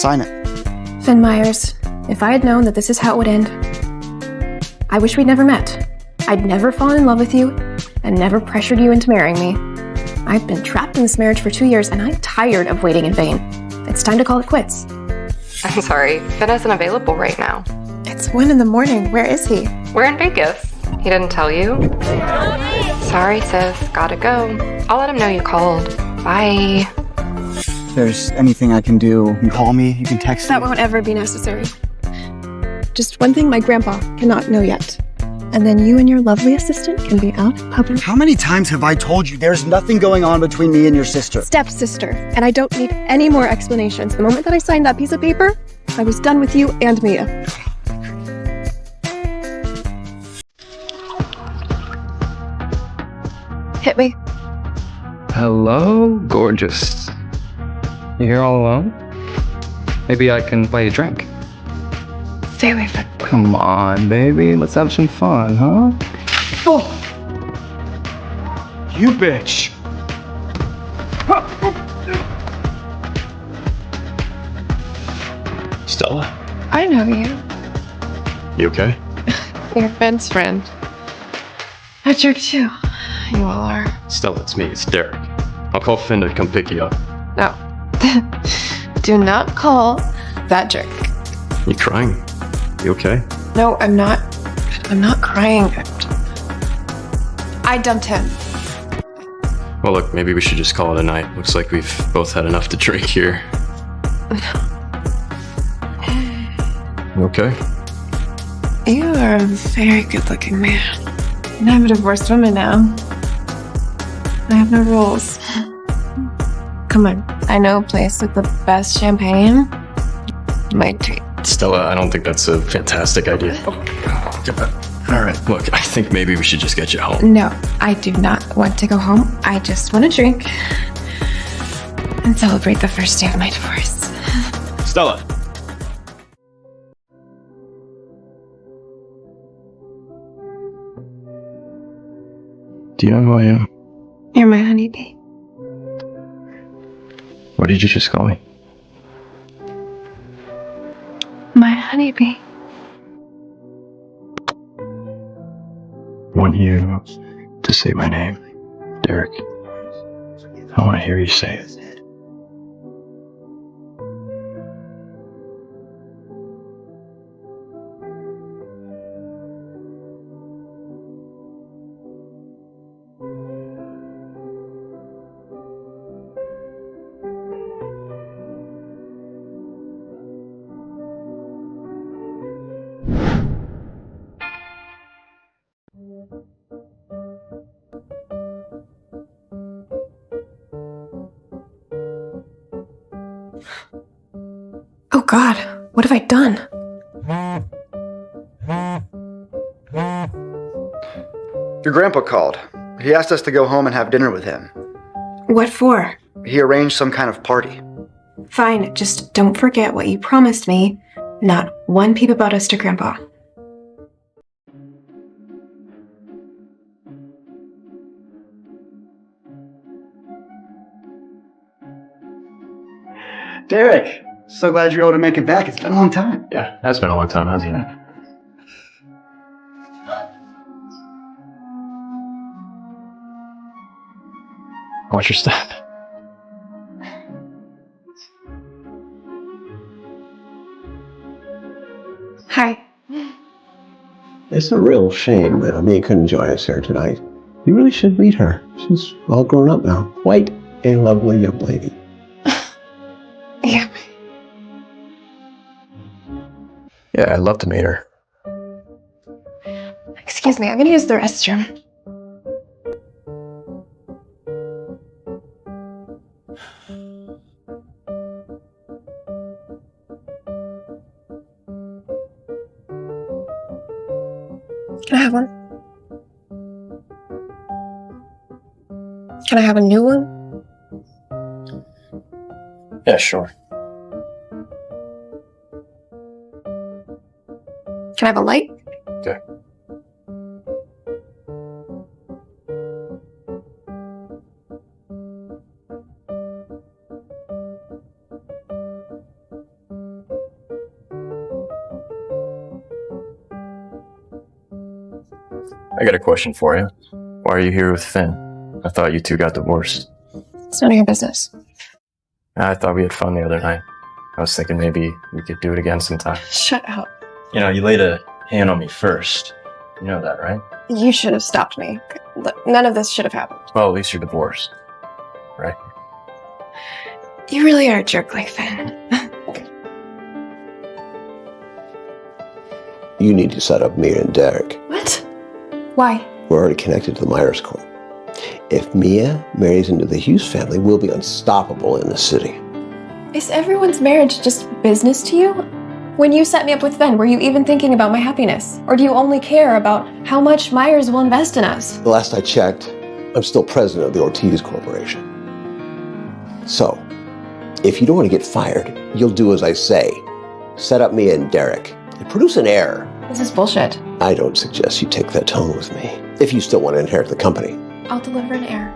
Sign it. Finn Myers, if I had known that this is how it would end, I wish we'd never met. I'd never fallen in love with you and never pressured you into marrying me. I've been trapped in this marriage for 2 years and I'm tired of waiting in vain. It's time to call it quits. I'm sorry, Finn isn't available right now. It's 1 in. Where is he? We're in Vegas. He didn't tell you? Sorry, sis. Gotta go. I'll let him know you called. Bye. If there's anything I can do, you can call me, you can text me. That won't ever be necessary. Just one thing my grandpa cannot know yet. And then you and your lovely assistant can be out in public. How many times have I told you there's nothing going on between me and your sister? Stepsister. And I don't need any more explanations. The moment that I signed that piece of paper, I was done with you and Mia. Hit me. Hello, gorgeous. You here all alone? Maybe I can buy you a drink. Stay away from me. Come on, baby. Let's have some fun, huh? Oh! You bitch! Stella? I know you. You okay? Your Finn's friend. I jerk too. You all are. Stella, it's me. It's Derek. I'll call Finn to come pick you up. No. Do not call that jerk. You crying? You okay? No, I'm not. I'm not crying. I dumped him. Well, look, maybe we should just call it a night. Looks like we've both had enough to drink here. You okay? You are a very good-looking man. And I'm a divorced woman now. I have no rules. Come on. I know a place with the best champagne. My treat. Stella, I don't think that's a fantastic idea. Get back. All right, look, I think maybe we should just get you home. No, I do not want to go home. I just want to drink and celebrate the first day of my divorce. Stella! Do you know who I am? You're my honeybee. What did you just call me? My honeybee. I want you to say my name, Derek. I want to hear you say it. Oh God, what have I done? Your grandpa called. He asked us to go home and have dinner with him. What for? He arranged some kind of party. Fine, just don't forget what you promised me. Not one peep about us to Grandpa. Derek, so glad you're able to make it back. It's been a long time. Yeah, that's been a long time, hasn't it? Watch your step. Hi. It's a real shame that Amia couldn't join us here tonight. You really should meet her. She's all grown up now. Quite a lovely young lady. Yeah. Yeah, I'd love to meet her. Excuse me, I'm gonna use the restroom. Can I have one? Can I have a new one? Yeah, sure. Can I have a light? Okay. I got a question for you. Why are you here with Finn? I thought you two got divorced. It's none of your business. I thought we had fun the other night. I was thinking maybe we could do it again sometime. Shut up. You know, you laid a hand on me first. You know that, right? You should have stopped me. Look, none of this should have happened. Well, at least you're divorced, right? You really are a jerk like Finn. You need to set up Mia and Derek. What? Why? We're already connected to the Myers Corp. If Mia marries into the Hughes family, we'll be unstoppable in the city. Is everyone's marriage just business to you? When you set me up with Ben, were you even thinking about my happiness? Or do you only care about how much Myers will invest in us? The last I checked, I'm still president of the Ortiz Corporation. So, if you don't want to get fired, you'll do as I say. Set up Mia and Derek. And produce an heir. This is bullshit. I don't suggest you take that tone with me, if you still want to inherit the company. I'll deliver an heir.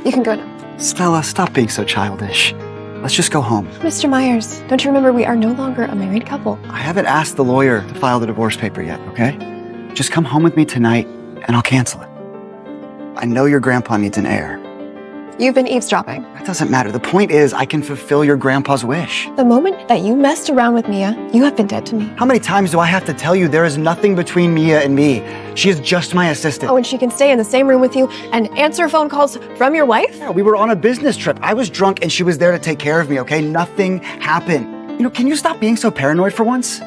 You can go now. Stella, stop being so childish. Let's just go home. Mr. Myers, don't you remember we are no longer a married couple? I haven't asked the lawyer to file the divorce paper yet, okay? Just come home with me tonight, and I'll cancel it. I know your grandpa needs an heir. You've been eavesdropping. That doesn't matter. The point is, I can fulfill your grandpa's wish. The moment that you messed around with Mia, you have been dead to me. How many times do I have to tell you there is nothing between Mia and me? She is just my assistant. Oh, and she can stay in the same room with you and answer phone calls from your wife? Yeah, we were on a business trip. I was drunk and she was there to take care of me, okay? Nothing happened. You know, can you stop being so paranoid for once?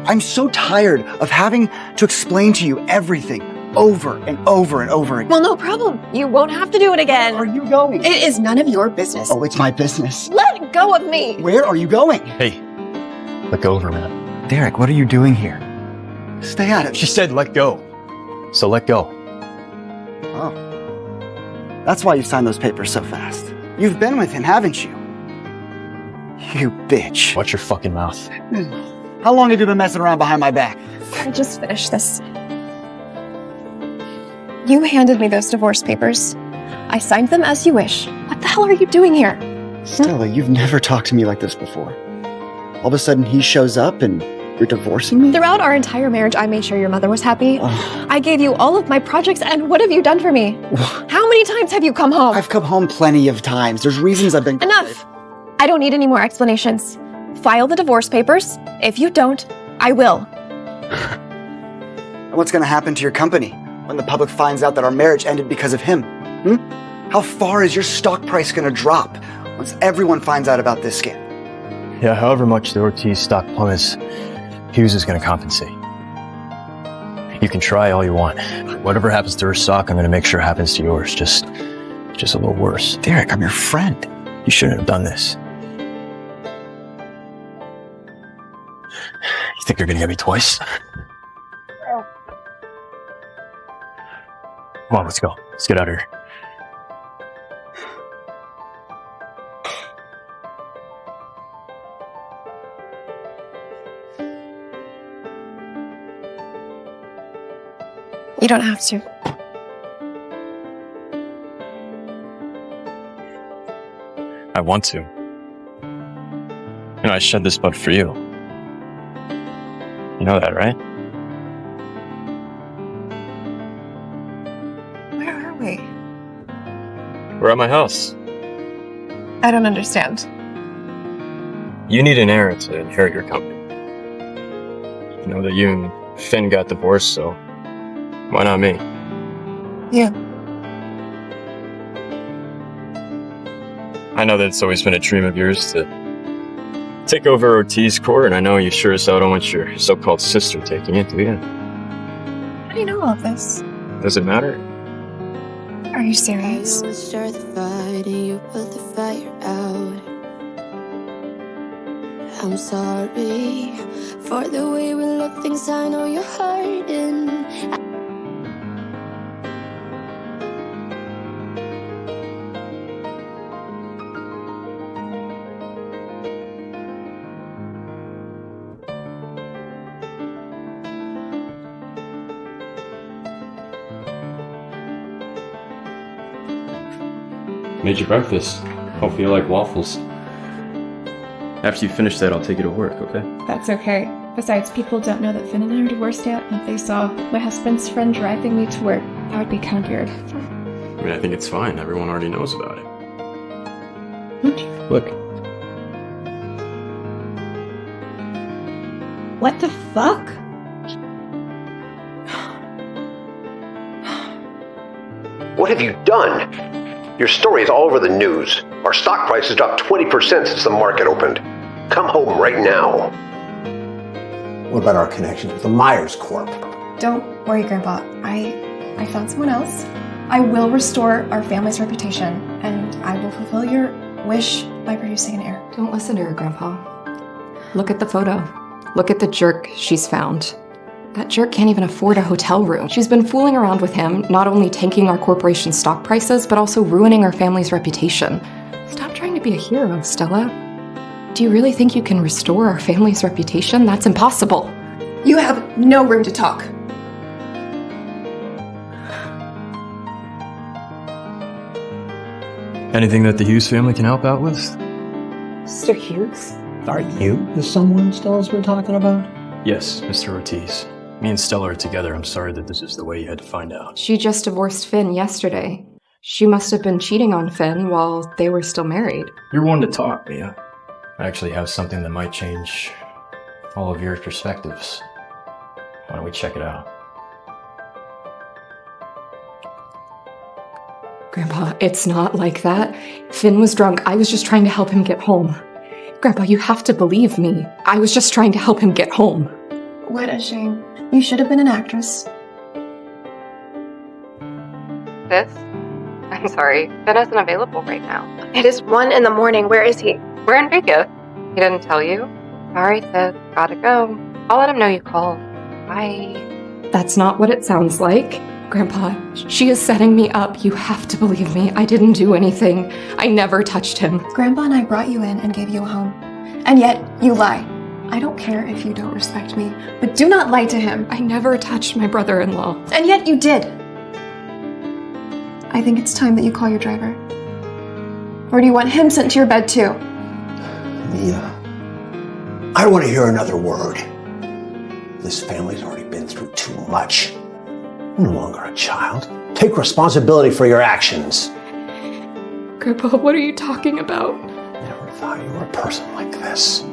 I'm so tired of having to explain to you everything over and over and over again. Well, no problem. You won't have to do it again. Where are you going? It is none of your business. Oh, it's my business. Let go of me. Where are you going? Hey, let go of her, man. Derek, what are you doing here? Stay out of it. She said let go. So let go. Oh. That's why you signed those papers so fast. You've been with him, haven't you? You bitch. Watch your fucking mouth. How long have you been messing around behind my back? I'll just finish this. You handed me those divorce papers. I signed them as you wish. What the hell are you doing here? Stella, you've never talked to me like this before. All of a sudden he shows up and you're divorcing me? Throughout our entire marriage, I made sure your mother was happy. Ugh. I gave you all of my projects, and what have you done for me? How many times have you come home? I've come home plenty of times. There's reasons I've been... Enough! I don't need any more explanations. File the divorce papers. If you don't, I will. And what's going to happen to your company when the public finds out that our marriage ended because of him? How far is your stock price going to drop once everyone finds out about this scam? Yeah, however much the Ortiz stock plummets, Hughes is going to compensate. You can try all you want. Whatever happens to her stock, I'm going to make sure happens to yours. Just a little worse. Derek, I'm your friend. You shouldn't have done this. You think you're going to get me twice? Come on, let's go. Let's get out of here. You don't have to. I want to. I shed this blood for you. You know that, right? Where are we? We're at my house. I don't understand. You need an heir to inherit your company. You know that you and Finn got divorced, so why not me? You. I know that it's always been a dream of yours to take over Ortiz Corp, and I know you sure as hell don't want your so-called sister taking it, do you? How do you know all of this? Does it matter? Are you serious? You start the fight and you put the fire out. I'm sorry for the way we left things. I know you're hurting. Made you breakfast. Hope you like waffles. After you finish that, I'll take you to work, okay? That's okay. Besides, people don't know that Finn and I are divorced yet, and if they saw my husband's friend driving me to work, that would be kind of weird. I mean, I think it's fine. Everyone already knows about it. Look. What the fuck? What have you done? Your story is all over the news. Our stock price has dropped 20% since the market opened. Come home right now. What about our connections with the Myers Corp? Don't worry, Grandpa. I found someone else. I will restore our family's reputation, and I will fulfill your wish by producing an heir. Don't listen to her, Grandpa. Look at the photo. Look at the jerk she's found. That jerk can't even afford a hotel room. She's been fooling around with him, not only tanking our corporation's stock prices, but also ruining our family's reputation. Stop trying to be a hero, Stella. Do you really think you can restore our family's reputation? That's impossible. You have no room to talk. Anything that the Hughes family can help out with? Mr. Hughes? Are you the someone Stella's been talking about? Yes, Mr. Ortiz. Me and Stella are together. I'm sorry that this is the way you had to find out. She just divorced Finn yesterday. She must have been cheating on Finn while they were still married. You're one to talk, Mia. I actually have something that might change all of your perspectives. Why don't we check it out? Grandpa, it's not like that. Finn was drunk. I was just trying to help him get home. Grandpa, you have to believe me. I was just trying to help him get home. What a shame. You should have been an actress. Sis? I'm sorry. Finn isn't available right now. It is 1 a.m. Where is he? We're in Vegas. He didn't tell you? Sorry, sis. Gotta go. I'll let him know you called. Bye. That's not what it sounds like. Grandpa, she is setting me up. You have to believe me. I didn't do anything. I never touched him. Grandpa and I brought you in and gave you a home. And yet, you lie. I don't care if you don't respect me, but do not lie to him. I never touched my brother-in-law. And yet you did. I think it's time that you call your driver. Or do you want him sent to your bed too? Mia, I don't want to hear another word. This family's already been through too much. You're no longer a child. Take responsibility for your actions. Grandpa, what are you talking about? Never thought you were a person like this.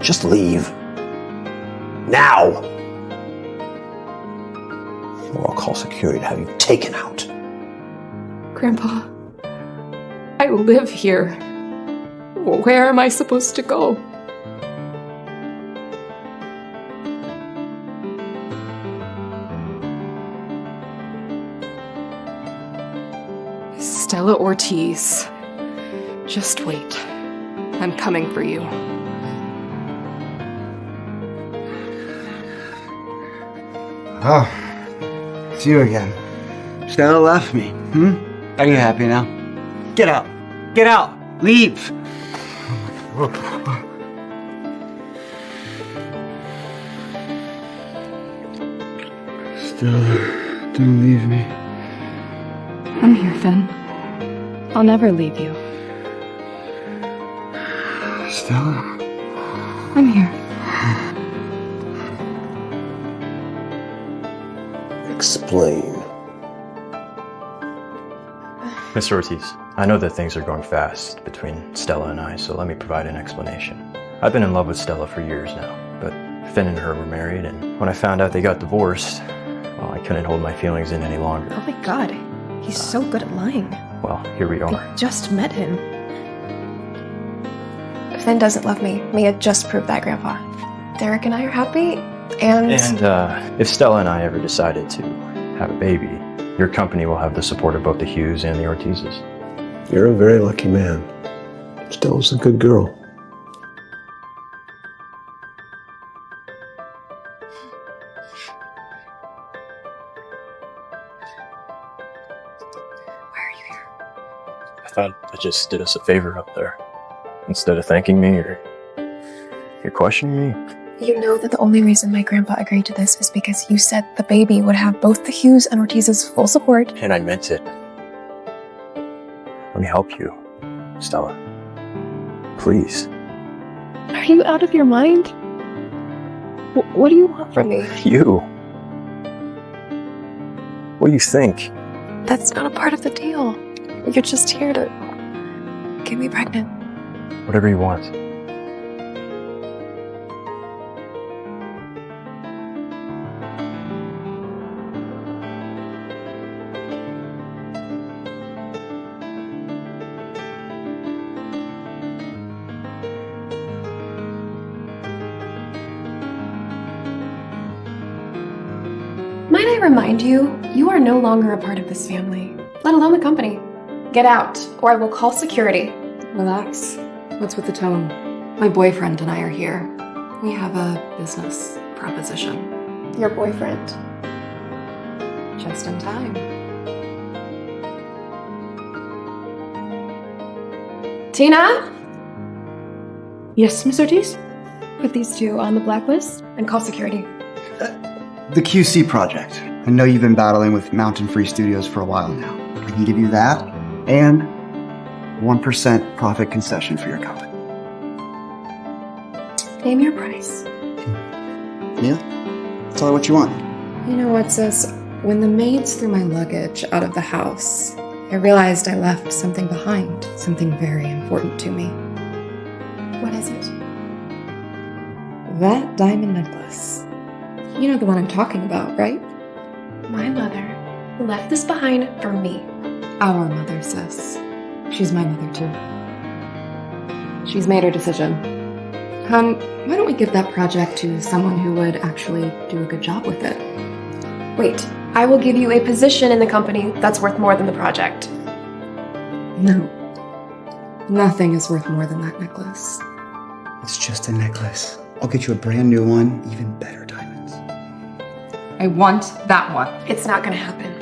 Just leave. Now! Or I'll call security to have you taken out. Grandpa, I live here. Where am I supposed to go? Stella Ortiz. Just wait. I'm coming for you. Oh, it's you again. Stella left me. Are you happy now? Get out. Get out. Leave. Stella, don't leave me. I'm here, Finn. I'll never leave you. Stella? I'm here. Explain. Mr. Ortiz, I know that things are going fast between Stella and I, so let me provide an explanation. I've been in love with Stella for years now, but Finn and her were married, and when I found out they got divorced, well, I couldn't hold my feelings in any longer. Oh my god, he's so good at lying. Well, here we are. I just met him. Finn doesn't love me. Mia just proved that, Grandpa. Derek and I are happy, and if Stella and I ever decided to have a baby, your company will have the support of both the Hughes and the Ortizes. You're a very lucky man. Stella's a good girl. I thought I just did us a favor up there. Instead of thanking me or you're questioning me. you know that the only reason my grandpa agreed to this is because you said the baby would have both the Hughes and Ortiz's full support. And I meant it. Let me help you, Stella. Please. Are you out of your mind? What do you want from me? You. What do you think? That's not a part of the deal. You're just here to get me pregnant. Whatever you want. Might I remind you, you are no longer a part of this family, let alone the company. Get out, or I will call security. Relax. What's with the tone? My boyfriend and I are here. We have a business proposition. Your boyfriend. Just in time. Tina? Yes, Miss Ortiz? Put these two on the blacklist and call security. The QC project. I know you've been battling with Mountain Free Studios for a while now. I can give you that and 1% profit concession for your company. Name your price. Yeah? Tell her what you want. You know what, sis? When the maids threw my luggage out of the house, I realized I left something behind, something very important to me. What is it? That diamond necklace. You know the one I'm talking about, right? My mother left this behind for me. Our mother, sis. She's my mother, too. She's made her decision. Why don't we give that project to someone who would actually do a good job with it? Wait, I will give you a position in the company that's worth more than the project. No. Nothing is worth more than that necklace. It's just a necklace. I'll get you a brand new one, even better diamonds. I want that one. It's not gonna happen.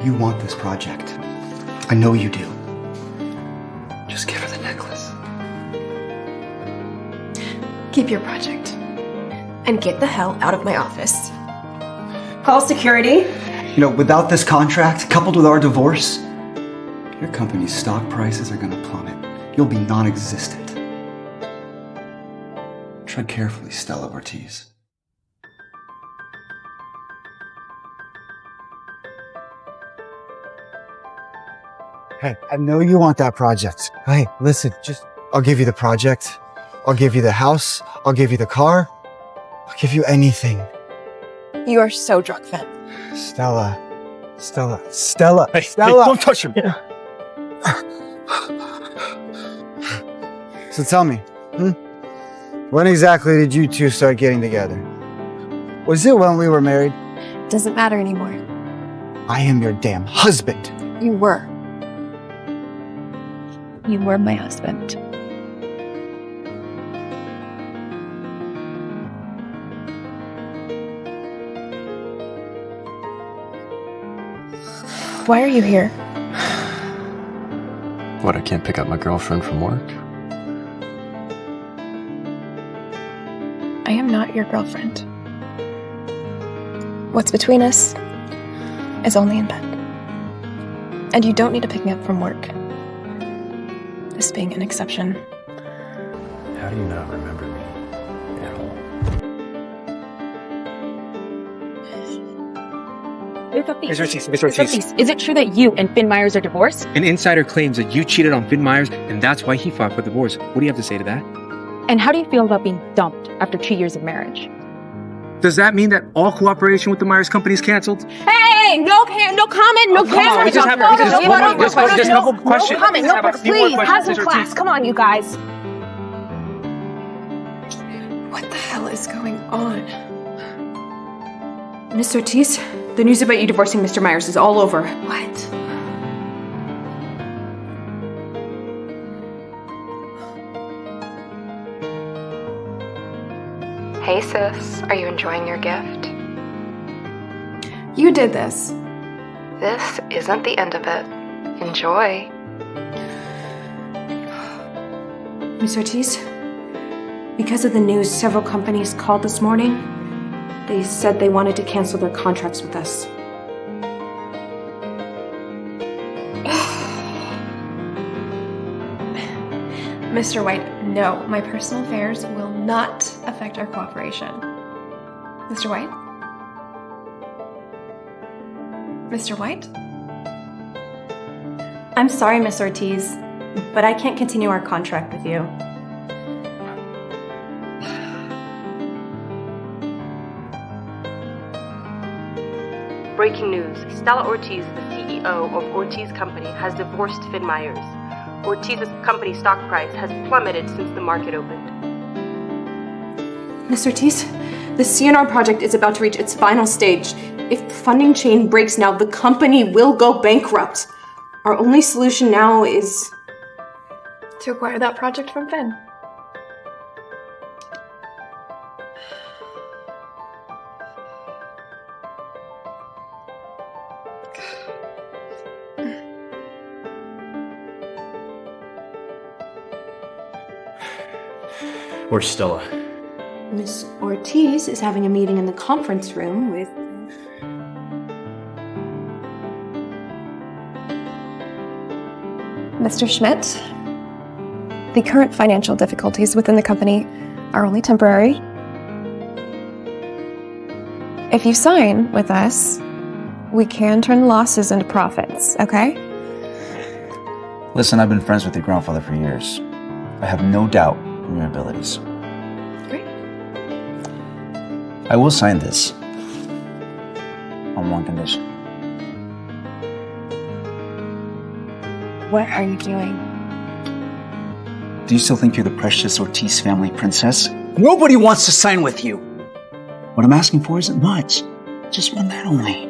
You want this project. I know you do. Just give her the necklace. Keep your project. And get the hell out of my office. Call security. You know, without this contract, coupled with our divorce, your company's stock prices are gonna plummet. You'll be non-existent. Tread carefully, Stella Ortiz. Hey, I know you want that project. Hey, listen, I'll give you the project. I'll give you the house. I'll give you the car. I'll give you anything. You are so drunk, Finn. Stella. Hey, Stella. don't touch him. So tell me, when exactly did you two start getting together? Was it when we were married? Doesn't matter anymore. I am your damn husband. You were. You were my husband. Why are you here? What, I can't pick up my girlfriend from work? I am not your girlfriend. What's between us is only in bed. And you don't need to pick me up from work. This being an exception. How do you not remember me at all? Miss Ortiz, is it true that you and Finn Myers are divorced? An insider claims that you cheated on Finn Myers, and that's why he filed for divorce. What do you have to say to that? And how do you feel about being dumped after 2 years of marriage? Does that mean that all cooperation with the Myers company is canceled? Hey, no comment, no camera. We just have a couple questions. No comment, please, have some class. Come on, you guys. What the hell is going on? Miss Ortiz, the news about you divorcing Mr. Myers is all over. What? Hey, sis. Are you enjoying your gift? You did this. This isn't the end of it. Enjoy. Miss Ortiz, because of the news, several companies called this morning. They said they wanted to cancel their contracts with us. Mr. White, no, my personal affairs will not affect our cooperation. Mr. White? Mr. White? I'm sorry, Miss Ortiz, but I can't continue our contract with you. Breaking news. Stella Ortiz, the CEO of Ortiz Company, has divorced Finn Myers. Ortiz's company stock price has plummeted since the market opened. Miss Ortiz, the CNR project is about to reach its final stage. If the funding chain breaks now, the company will go bankrupt. Our only solution now is to acquire that project from Finn. Where's Stella? Miss Ortiz is having a meeting in the conference room with... Mr. Schmidt, the current financial difficulties within the company are only temporary. If you sign with us, we can turn losses into profits, okay? Listen, I've been friends with your grandfather for years. I have no doubt in your abilities. Great. I will sign this on one condition. What are you doing? Do you still think you're the precious Ortiz family princess? Nobody wants to sign with you. What I'm asking for isn't much. Just one night only.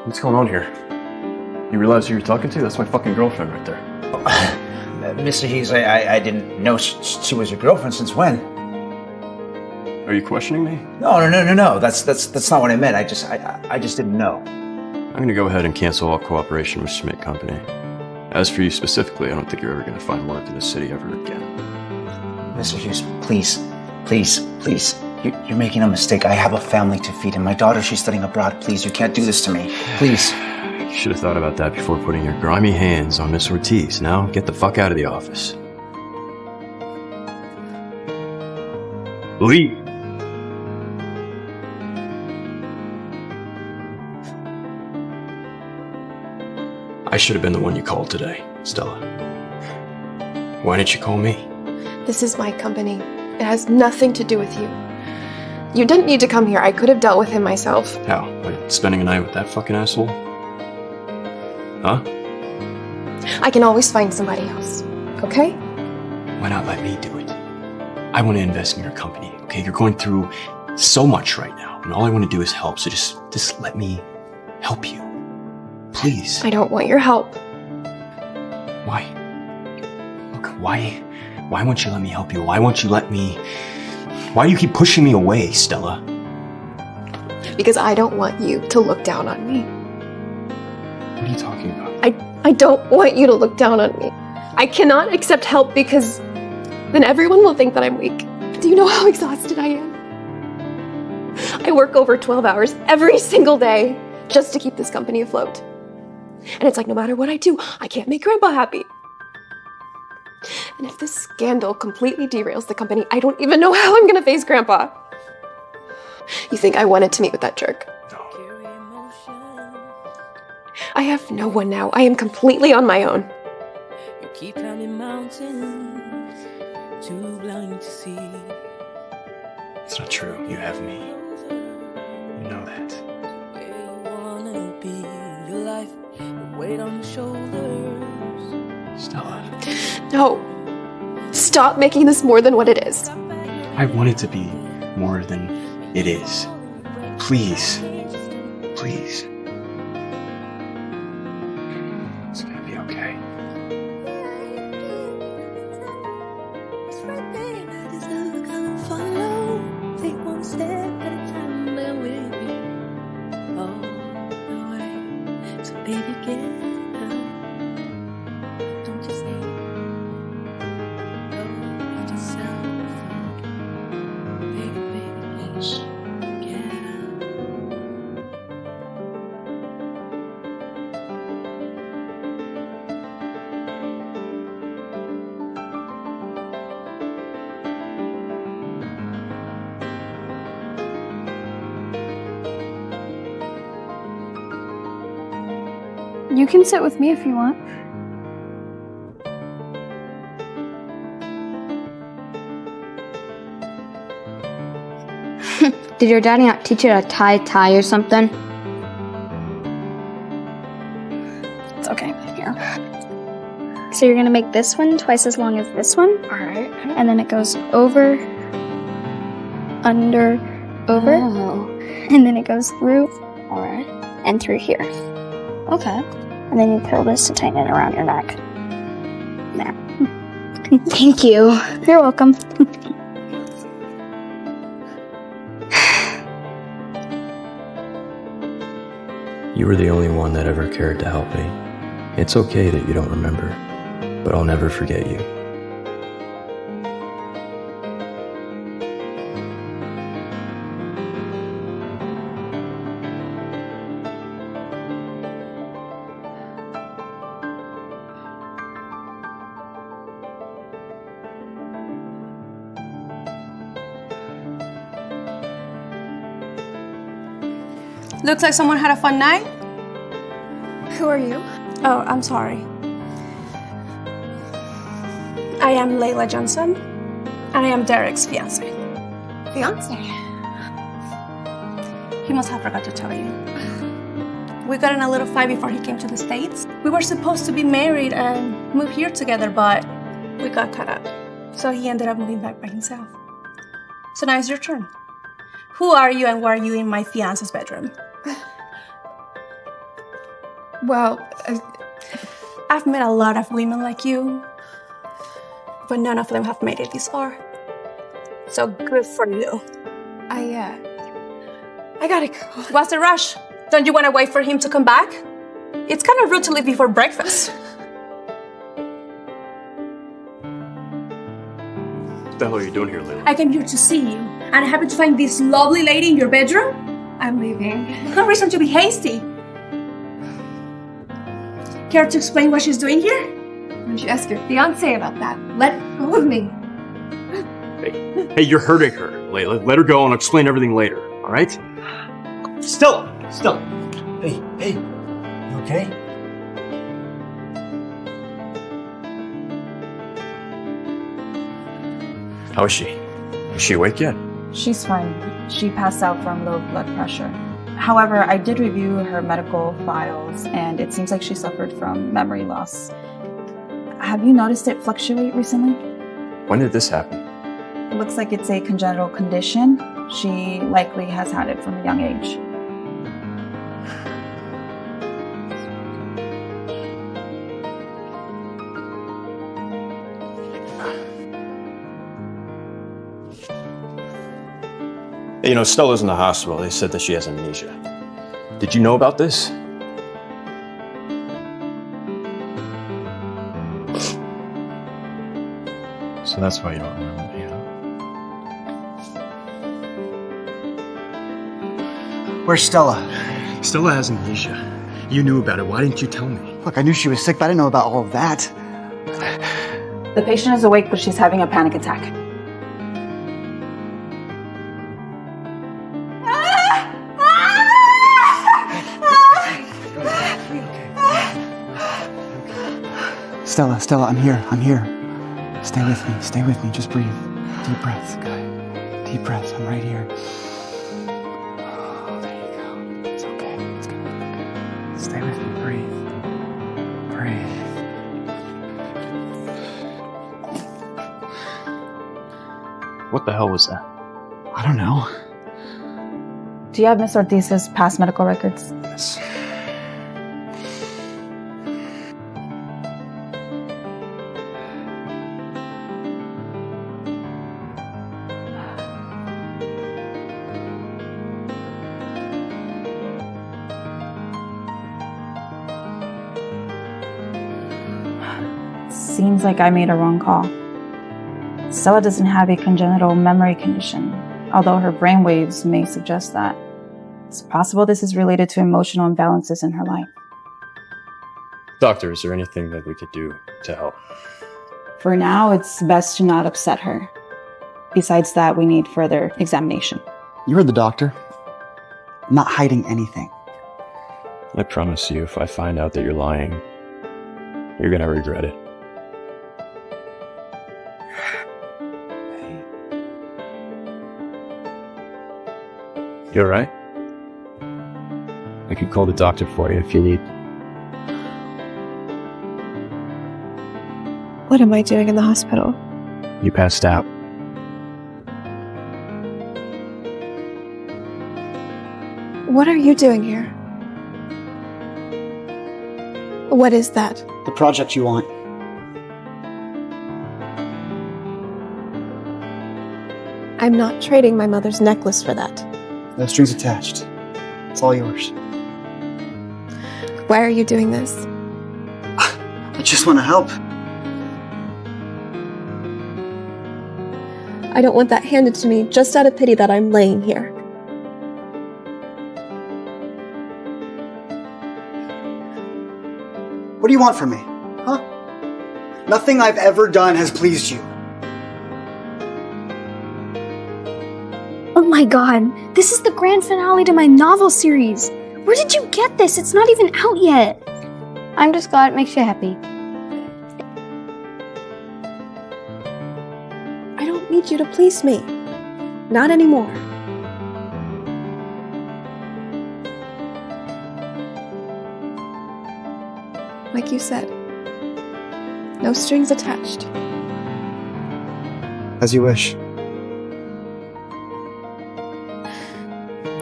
What's going on here? You realize who you're talking to? That's my fucking girlfriend right there. Mr. Hughes, I didn't know she was your girlfriend. Since when? Are you questioning me? No. That's not what I meant. I just didn't know. I'm gonna go ahead and cancel all cooperation with Schmidt Company. As for you specifically, I don't think you're ever gonna find work in this city ever again. Mr. Hughes, please. You're making a mistake. I have a family to feed, and my daughter, she's studying abroad. Please, you can't do this to me. Please. You should have thought about that before putting your grimy hands on Miss Ortiz. Now, get the fuck out of the office. Leave. I should have been the one you called today, Stella. Why didn't you call me? This is my company. It has nothing to do with you. You didn't need to come here. I could have dealt with him myself. How? Like spending a night with that fucking asshole? Huh? I can always find somebody else, okay? Why not let me do it? I want to invest in your company, okay? You're going through so much right now, and all I want to do is help, so just let me help you. Please. I don't want your help. Why? Look, why won't you let me help you? Why do you keep pushing me away, Stella? Because I don't want you to look down on me. What are you talking about? I don't want you to look down on me. I cannot accept help because then everyone will think that I'm weak. Do you know how exhausted I am? I work over 12 hours every single day just to keep this company afloat. And it's like no matter what I do, I can't make Grandpa happy. And if this scandal completely derails the company, I don't even know how I'm gonna face Grandpa. You think I wanted to meet with that jerk? No. I have no one now. I am completely on my own. You keep climbing mountains, too blind to see. It's not true. You have me. You know that. Where you wanna be, your life, the weight on your shoulders. Stella. No. Stop making this more than what it is. I want it to be more than it is. Please. Please. It's gonna be okay. Take one step at a time, there with you all the way. So baby, get up. Don't you see? Go with yourself. Baby, please get up. You can sit with me if you want. Did your daddy not teach you to tie or something? It's okay. Here. So you're gonna make this one twice as long as this one. Alright. And then it goes over, under, over. Oh. And then it goes through Alright. and through here. Okay. And then you pull this to tighten it around your neck. There. Thank you. You're welcome. You were the only one that ever cared to help me. It's okay that you don't remember, but I'll never forget you. Looks like someone had a fun night. Who are you? Oh, I'm sorry. I am Layla Johnson, and I am Derek's fiance. Fiance? He must have forgot to tell you. We got in a little fight before he came to the States. We were supposed to be married and move here together, but we got caught up. So he ended up moving back by himself. So now it's your turn. Who are you and why are you in my fiance's bedroom? Well, I've met a lot of women like you, but none of them have made it this far. So good for you. I gotta go. What's the rush? Don't you want to wait for him to come back? It's kind of rude to leave before breakfast. What the hell are you doing here, Layla? I came here to see you, and I happened to find this lovely lady in your bedroom. I'm leaving. No reason to be hasty. Care to explain what she's doing here? Why don't you ask your fiance about that? Let go of me. Hey, you're hurting her, Layla. Let her go and I'll explain everything later, all right? Stella! Stella! Hey, you okay? How is she? Is she awake yet? She's fine. She passed out from low blood pressure. However, I did review her medical files, and it seems like she suffered from memory loss. Have you noticed it fluctuate recently? When did this happen? It looks like it's a congenital condition. She likely has had it from a young age. You know, Stella's in the hospital. They said that she has amnesia. Did you know about this? So that's why you don't remember me, huh? Where's Stella? Stella has amnesia. You knew about it. Why didn't you tell me? Look, I knew she was sick, but I didn't know about all of that. The patient is awake, but she's having a panic attack. Stella, I'm here. Stay with me, just breathe. Deep breaths, good. Deep breaths, I'm right here. Oh, there you go. It's okay, it's gonna be okay. Stay with me, breathe. What the hell was that? I don't know. Do you have Miss Ortiz's past medical records? Yes. Seems like I made a wrong call. Stella doesn't have a congenital memory condition, although her brainwaves may suggest that. It's possible this is related to emotional imbalances in her life. Doctor, is there anything that we could do to help? For now, it's best to not upset her. Besides that, we need further examination. You heard the doctor. I'm not hiding anything. I promise you, if I find out that you're lying, you're gonna regret it. You alright? I could call the doctor for you if you need. What am I doing in the hospital? You passed out. What are you doing here? What is that? The project you want. I'm not trading my mother's necklace for that. No strings attached. It's all yours. Why are you doing this? I just want to help. I don't want that handed to me just out of pity that I'm laying here. What do you want from me? Huh? Nothing I've ever done has pleased you. Oh my god, this is the grand finale to my novel series. Where did you get this? It's not even out yet. I'm just glad it makes you happy. I don't need you to please me. Not anymore. Like you said, no strings attached. As you wish.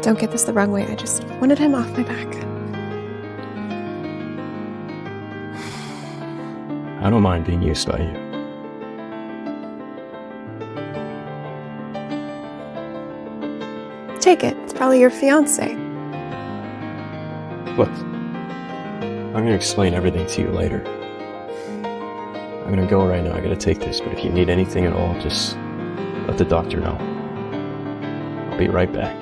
Don't get this the wrong way, I just wanted him off my back. I don't mind being used by you. Take it, it's probably your fiance. Look, I'm gonna explain everything to you later. I'm gonna go right now, I gotta take this, but if you need anything at all, just let the doctor know. I'll be right back.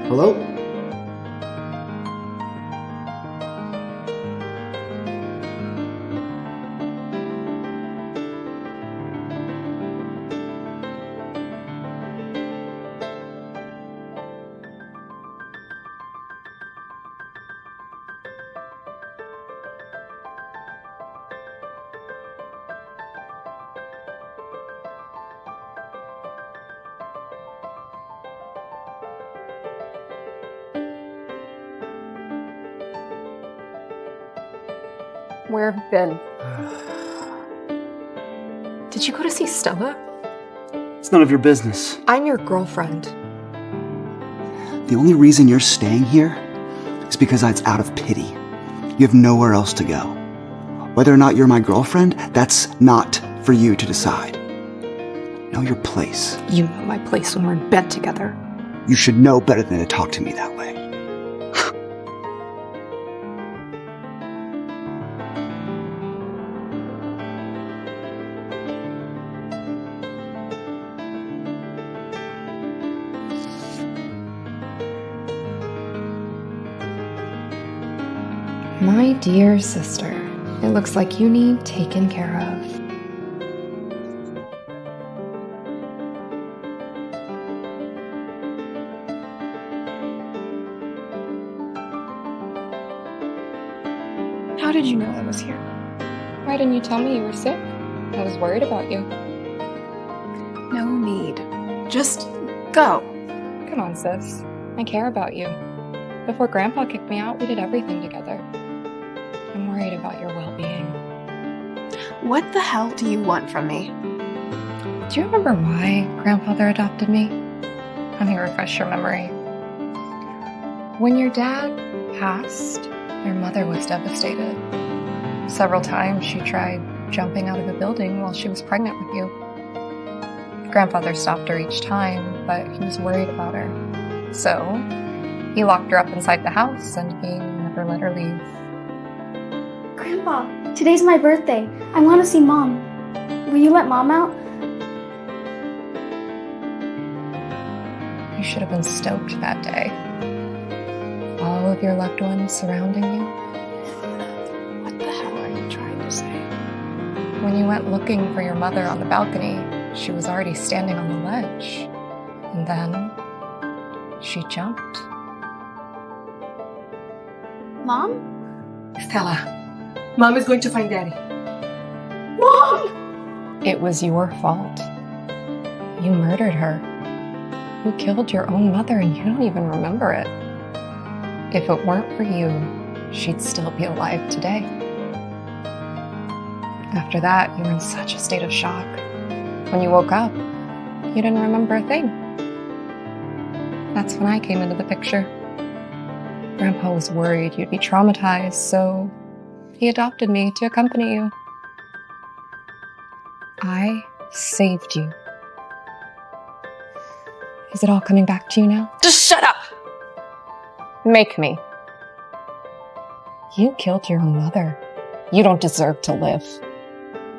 Hello? Where have you been? Did you go to see Stella? It's none of your business. I'm your girlfriend. The only reason you're staying here is because it's out of pity. You have nowhere else to go. Whether or not you're my girlfriend, that's not for you to decide. Know your place. You know my place when we're in bed together. You should know better than to talk to me that way. My dear sister, it looks like you need taken care of. How did you know I was here? Why didn't you tell me you were sick? I was worried about you. No need. Just go. Come on, sis. I care about you. Before Grandpa kicked me out, we did everything together. I'm worried about your well-being. What the hell do you want from me? Do you remember why Grandfather adopted me? Let me refresh your memory. When your dad passed, your mother was devastated. Several times she tried jumping out of a building while she was pregnant with you. Grandfather stopped her each time, but he was worried about her. So, he locked her up inside the house and he never let her leave. Grandpa, today's my birthday. I want to see Mom. Will you let Mom out? You should have been stoked that day. All of your loved ones surrounding you. What the hell are you trying to say? When you went looking for your mother on the balcony, she was already standing on the ledge. And then she jumped. Mom? Stella, Mom is going to find Daddy. Mom! It was your fault. You murdered her. You killed your own mother and you don't even remember it. If it weren't for you, she'd still be alive today. After that, you were in such a state of shock. When you woke up, you didn't remember a thing. That's when I came into the picture. Grandpa was worried you'd be traumatized, so he adopted me to accompany you. I saved you. Is it all coming back to you now? Just shut up! Make me. You killed your own mother. You don't deserve to live.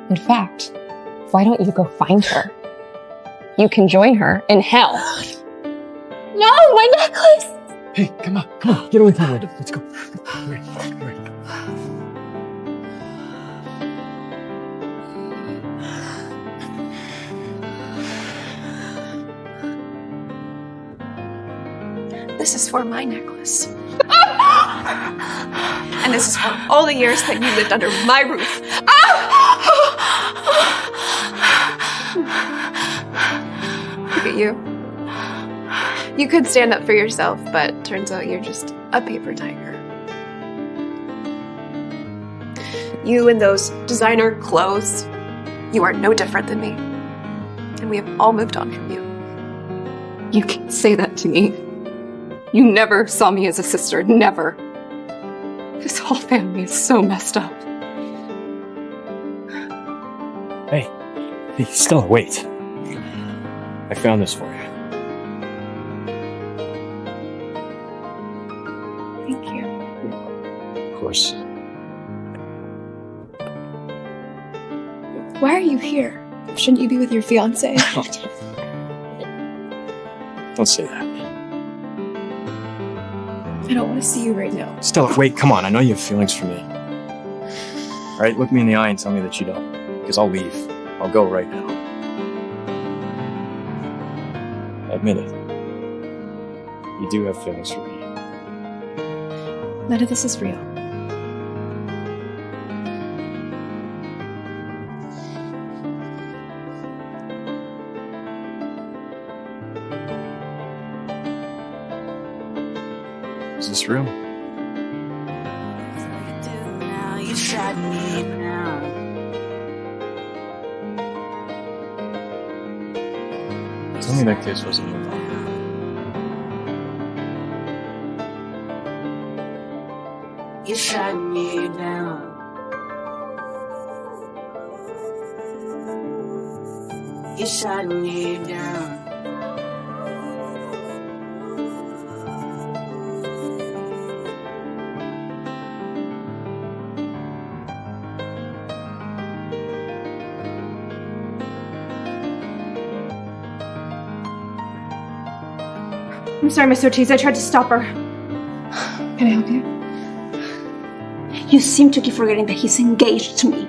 In fact, why don't you go find her? You can join her in hell. No, my necklace! Hey, come on, get away from the window. Let's go. Come here. This is for my necklace. And this is for all the years that you lived under my roof. Look at you. You could stand up for yourself, but turns out you're just a paper tiger. You and those designer clothes, you are no different than me. And we have all moved on from you. You can't say that to me. You never saw me as a sister, never. This whole family is so messed up. Hey, Stella, wait. I found this for you. Thank you. Of course. Why are you here? Shouldn't you be with your fiance? Don't say that. I don't want to see you right now. Stella, wait, come on. I know you have feelings for me. All right, look me in the eye and tell me that you don't. Because I'll leave. I'll go right now. Admit it. You do have feelings for me. None of this is real. Is this real? You shot me now. Tell me that kiss wasn't your fault. You shot me down. You shot me down. I'm sorry, Miss Ortiz. I tried to stop her. Can I help you? You seem to keep forgetting that he's engaged to me.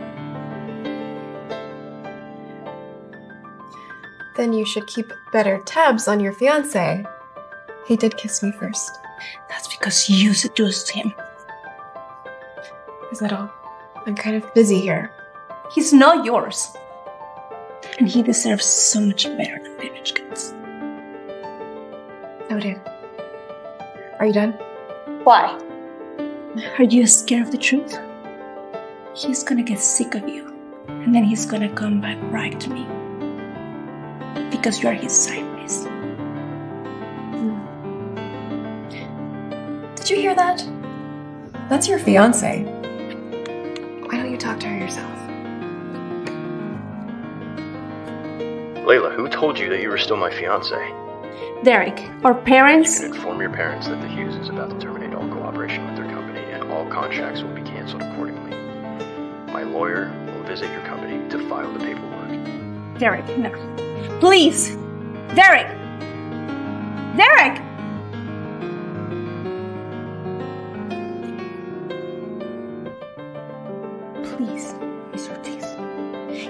Then you should keep better tabs on your fiancé. He did kiss me first. That's because you seduced him. Is that all? I'm kind of busy here. He's not yours. And he deserves so much better than damaged goods. Noted. Are you done? Why? Are you scared of the truth? He's gonna get sick of you. And then he's gonna come back right to me. Because you are his sideways. Did you hear that? That's your fiancé. Why don't you talk to her yourself? Layla, who told you that you were still my fiancé? Derek, our parents... You can inform your parents that the Hughes is about to terminate all cooperation with their company and all contracts will be canceled accordingly. My lawyer will visit your company to file the paperwork. Derek, no. Please! Derek! Derek! Please, Miss Ortiz.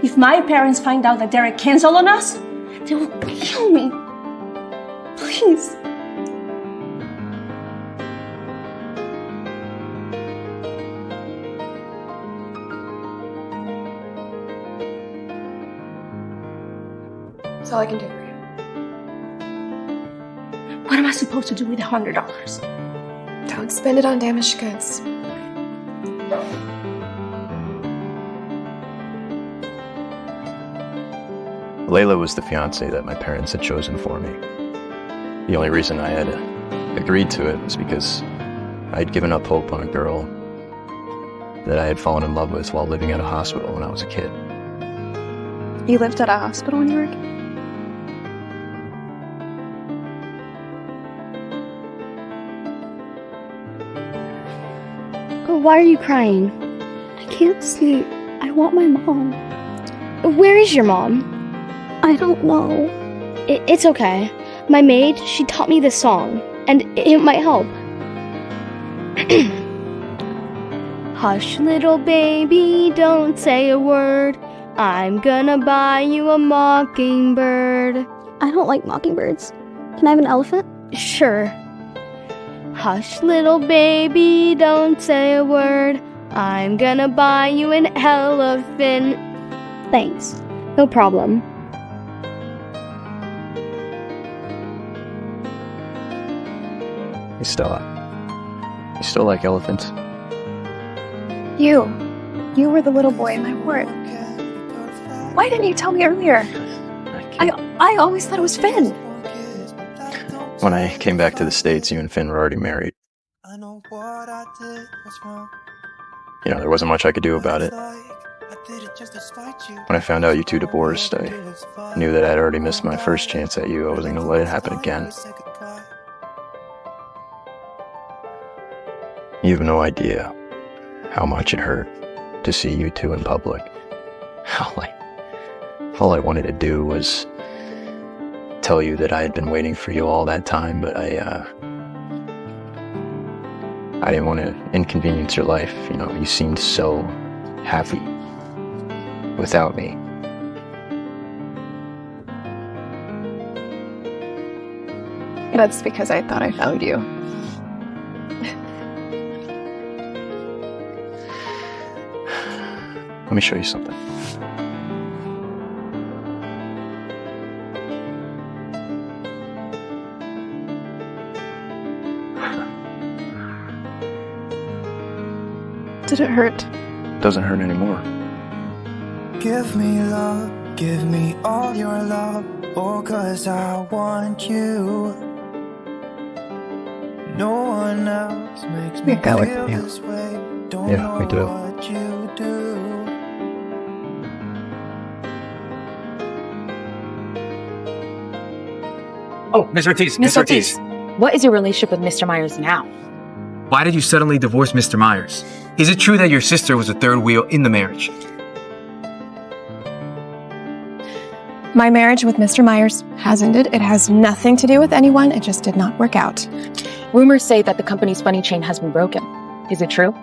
If my parents find out that Derek canceled on us, they will kill me. Please. That's all I can do for you. What am I supposed to do with $100? Don't spend it on damaged goods. Layla was the fiance that my parents had chosen for me. The only reason I had agreed to it was because I'd given up hope on a girl that I had fallen in love with while living at a hospital when I was a kid. You lived at a hospital in New York? Why are you crying? I can't sleep. I want my mom. Where is your mom? I don't know. It's okay. My maid, she taught me this song, and it might help. Hush, little baby, don't say a word. I'm gonna buy you a mockingbird. I don't like mockingbirds. Can I have an elephant? Sure. Hush, little baby, don't say a word. I'm gonna buy you an elephant. Thanks. No problem. Hey, Stella. You still like elephants? You were the little boy in my ward. Why didn't you tell me earlier? I always thought it was Finn. When I came back to the States, you and Finn were already married. You know, there wasn't much I could do about it. When I found out you two divorced, I knew that I'd already missed my first chance at you. I wasn't going to let it happen again. You have no idea how much it hurt to see you two in public. All I wanted to do was tell you that I had been waiting for you all that time, but I didn't want to inconvenience your life. You know, you seemed so happy without me. That's because I thought I found you. Let me show you something. Did it hurt? Doesn't hurt anymore. Give me love, give me all your love, oh, 'cause I want you. No one else makes me feel this way. Don't know we do. what you do. Oh, Miss Ortiz. Miss Ortiz. What is your relationship with Mr. Myers now? Why did you suddenly divorce Mr. Myers? Is it true that your sister was the third wheel in the marriage? My marriage with Mr. Myers has ended. It has nothing to do with anyone. It just did not work out. Rumors say that the company's funny chain has been broken. Is it true?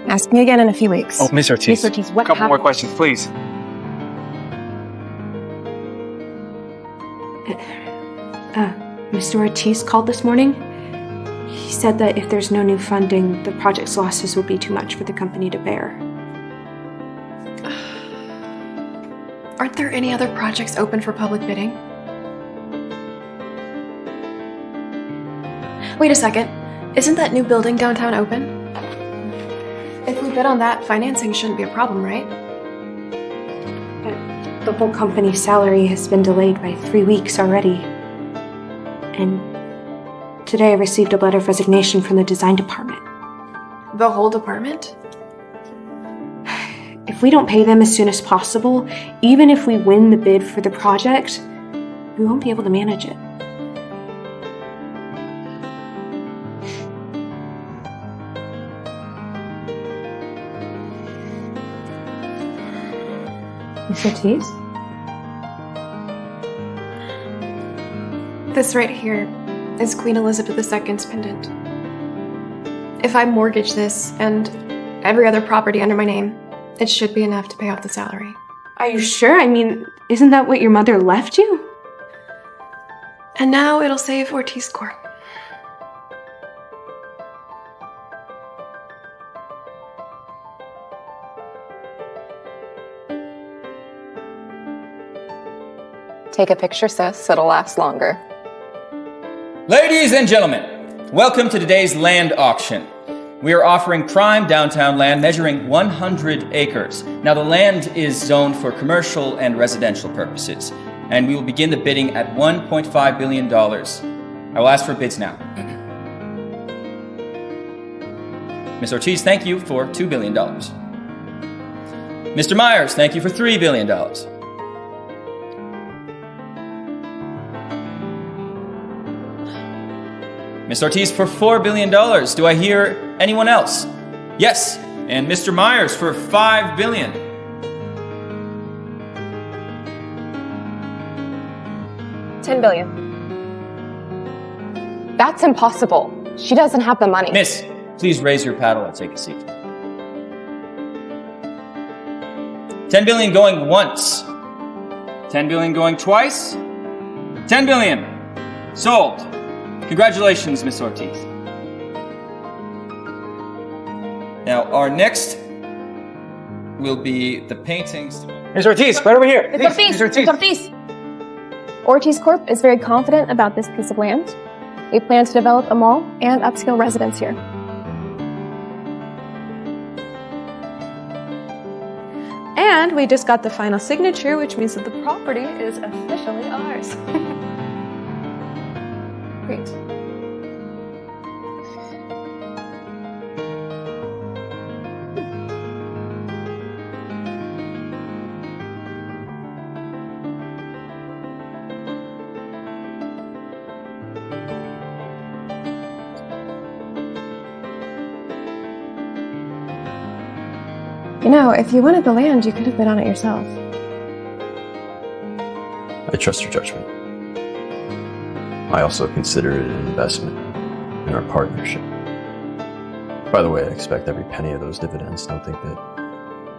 Ask me again in a few weeks. Oh, Miss Ortiz. Miss Ortiz, what A couple more happened? questions, please. Mr. Ortiz called this morning. He said that if there's no new funding, the project's losses will be too much for the company to bear. Aren't there any other projects open for public bidding? Wait a second. Isn't that new building downtown open? If we bid on that, financing shouldn't be a problem, right? But the whole company's salary has been delayed by 3 weeks already. And today I received a letter of resignation from the design department. The whole department? If we don't pay them as soon as possible, even if we win the bid for the project, we won't be able to manage it. Miss Ortiz? This right here is Queen Elizabeth II's pendant. If I mortgage this and every other property under my name, it should be enough to pay off the salary. Are you sure? I mean, isn't that what your mother left you? And now it'll save Ortiz Corp. Take a picture, sis. It'll last longer. Ladies and gentlemen, welcome to today's land auction. We are offering prime downtown land measuring 100 acres. Now, the land is zoned for commercial and residential purposes, and we will begin the bidding at $1.5 billion. I will ask for bids now. Ms. Ortiz, thank you for $2 billion. Mr. Myers, thank you for $3 billion. Ms. Ortiz for $4 billion. Do I hear anyone else? Yes, and Mr. Myers for $5 billion. $10 billion. That's impossible. She doesn't have the money. Miss, please raise your paddle and take a seat. $10 billion going once. $10 billion going twice. $10 billion. Sold. Congratulations, Miss Ortiz. Now, our next will be the paintings. Miss Ortiz, right over here. Miss Ortiz. Ortiz Corp is very confident about this piece of land. We plan to develop a mall and upscale residence here. And we just got the final signature, which means that the property is officially ours. Great. You know, if you wanted the land, you could have bid on it yourself. I trust your judgment. I also consider it an investment in our partnership. By the way, I expect every penny of those dividends. Don't think that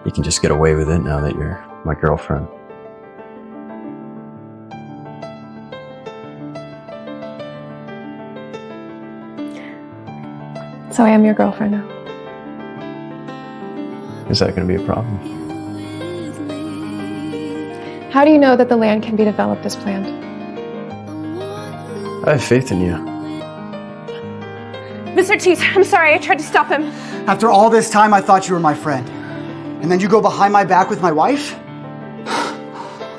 you can just get away with it now that you're my girlfriend. So I am your girlfriend now. Is that going to be a problem? How do you know that the land can be developed as planned? I have faith in you. Mr. Ortiz, I'm sorry, I tried to stop him. After all this time, I thought you were my friend. And then you go behind my back with my wife?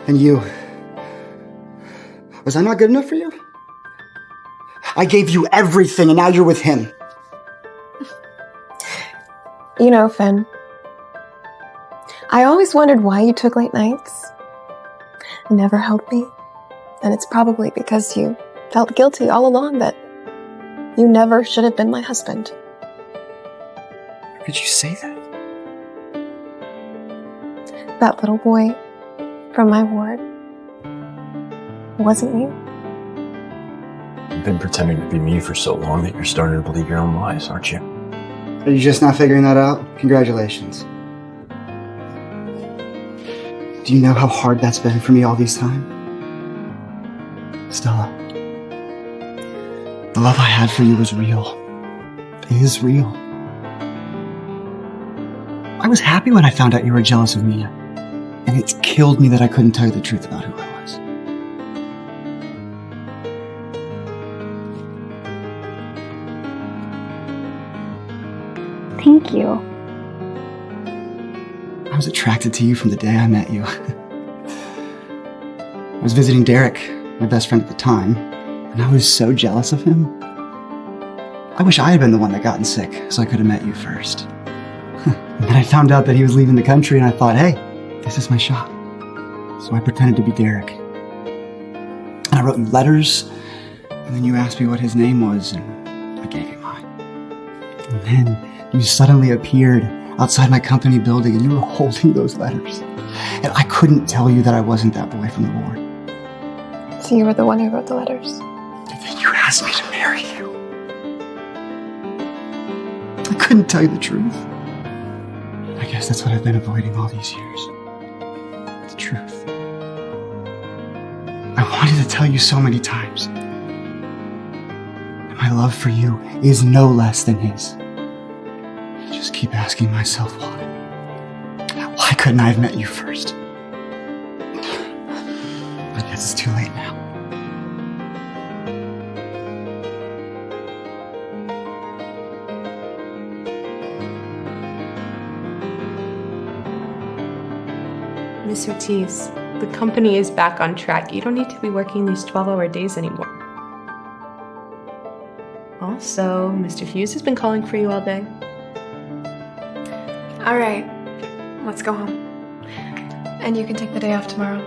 And you. Was I not good enough for you? I gave you everything, and now you're with him. You know, Finn, I always wondered why you took late nights and never helped me. And it's probably because you felt guilty all along that you never should have been my husband. How could you say that? That little boy from my ward wasn't you. You've been pretending to be me for so long that you're starting to believe your own lies, aren't you? Are you just not figuring that out? Congratulations. Do you know how hard that's been for me all these time? Stella, the love I had for you was real. It is real. I was happy when I found out you were jealous of Mia. And it's killed me that I couldn't tell you the truth about who I was. Thank you. I was attracted to you from the day I met you. I was visiting Derek, my best friend at the time, and I was so jealous of him. I wish I had been the one that gotten sick, so I could have met you first. And then I found out that he was leaving the country, and I thought, hey, this is my shot. So I pretended to be Derek. And I wrote him letters, and then you asked me what his name was, and I gave you mine. And then you suddenly appeared outside my company building, and you were holding those letters. And I couldn't tell you that I wasn't that boy from the ward. So you were the one who wrote the letters? then you asked me to marry you. I couldn't tell you the truth. I guess that's what I've been avoiding all these years. The truth. I wanted to tell you so many times. And my love for you is no less than his. I just keep asking myself why. Why couldn't I have met you first? I guess it's too late now. Miss Ortiz, the company is back on track. You don't need to be working these 12-hour days anymore. Also, Mr. Hughes has been calling for you all day. All right, let's go home. And you can take the day off tomorrow.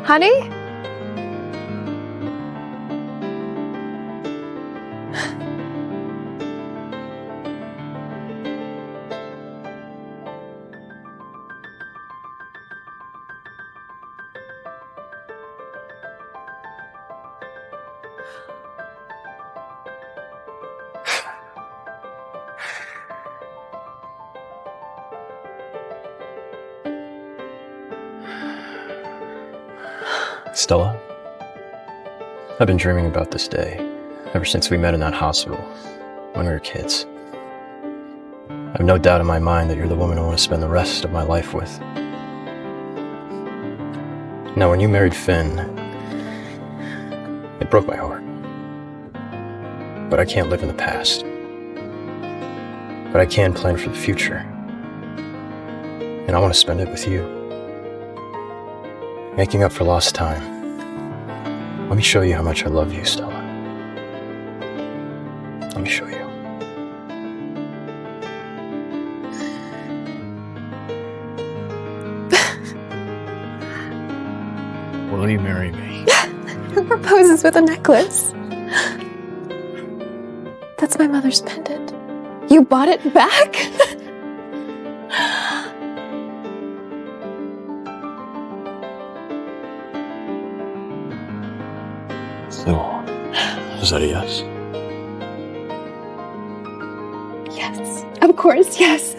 Honey? Stella, I've been dreaming about this day ever since we met in that hospital when we were kids. I have no doubt in my mind that you're the woman I want to spend the rest of my life with. Now, when you married Finn, it broke my heart. But I can't live in the past. But I can plan for the future. And I want to spend it with you. Making up for lost time. Let me show you how much I love you, Stella. Let me show you. Will you marry me? Who proposes with a necklace? That's my mother's pendant. You bought it back? So, is that a yes? Yes, of course, yes.